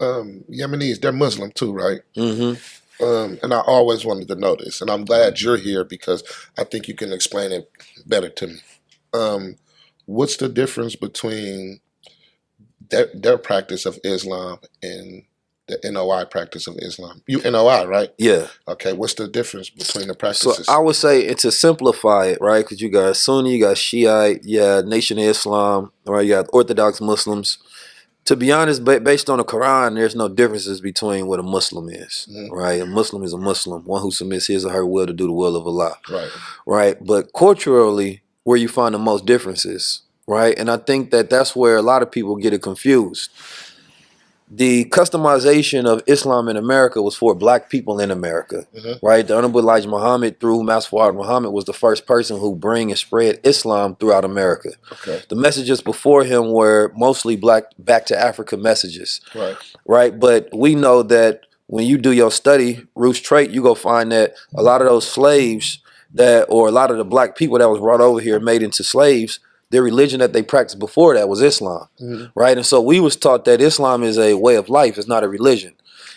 Yemenis, they're Muslim too, right? Hmm. And I always wanted to know this, and I'm glad you're here because I think you can explain it better to me. Um, what's the difference between their practice of Islam and the NOI practice of Islam? You NOI, right? Yeah. Okay, what's the difference between the So I practices? would say, and to simplify it, right? Because you got Sunni, you got Shiite, yeah, Nation of Islam, right? You got Orthodox Muslims. To be honest, based on the Quran, there's no differences between what a Muslim is, Hmm. right? A Muslim is a Muslim, one who submits his or her will to do the will of Allah, Right. right? But culturally, where you find the most differences, right? And I think that that's where a lot of people get it confused. The customization of Islam in America was for black people in America, Hmm. right? The Honorable Elijah Muhammad, through Master Fard Muhammad, was the first person who bring and spread Islam throughout America. Okay. The messages before him were mostly black back to Africa messages, Right. right? But we know that when you do your study, Roots Trait, you go find that a lot of those slaves that, or a lot of the black people that was brought over here made into slaves, their religion that they practiced before that was Islam, Hmm. right? And so we was taught that Islam is a way of life, it's not a religion.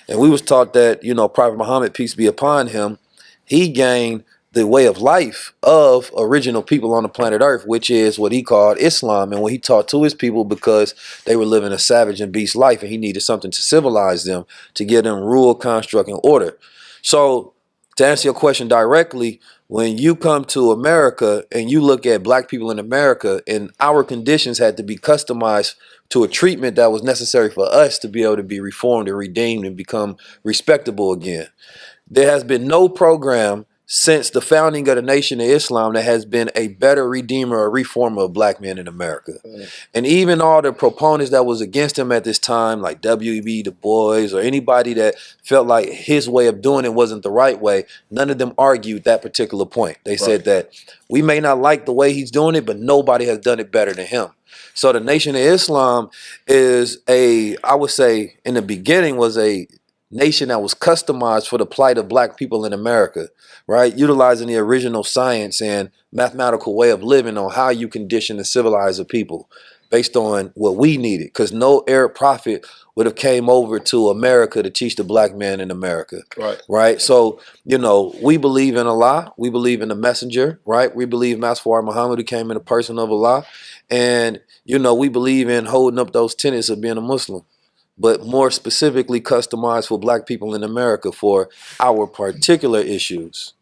And we was taught that, Prophet Muhammad, peace be upon him, he gained the way of life of original people on the planet Earth, which is what he called Islam, and what he taught to his people because they were living a savage and beast life, and he needed something to civilize them, to give them rule, construct, and order. So to answer your question directly, when you come to America and you look at black people in America, and our conditions had to be customized to a treatment that was necessary for us to be able to be reformed and redeemed and become respectable again. There has been no program since the founding of the Nation of Islam that has been a better redeemer or reformer of black men in America. And even all the proponents that was against him at this time, like W.E.B. Du Bois or anybody that felt like his way of doing it wasn't the right way, none of them argued that particular point. They said Right. that we may not like the way he's doing it, but nobody has done it better than him. So the Nation of Islam is I would say in the beginning was a nation that was customized for the plight of black people in America, right? Utilizing the original science and mathematical way of living on how you condition and civilize a people based on what we needed. Because no Arab prophet would have came over to America to teach the black man in America, Right. right? So, we believe in Allah. We believe in the messenger, right? We believe Master Fard Muhammad, who came in the person of Allah. And, we believe in holding up those tenets of being a Muslim, but more specifically customized for black people in America for our particular issues.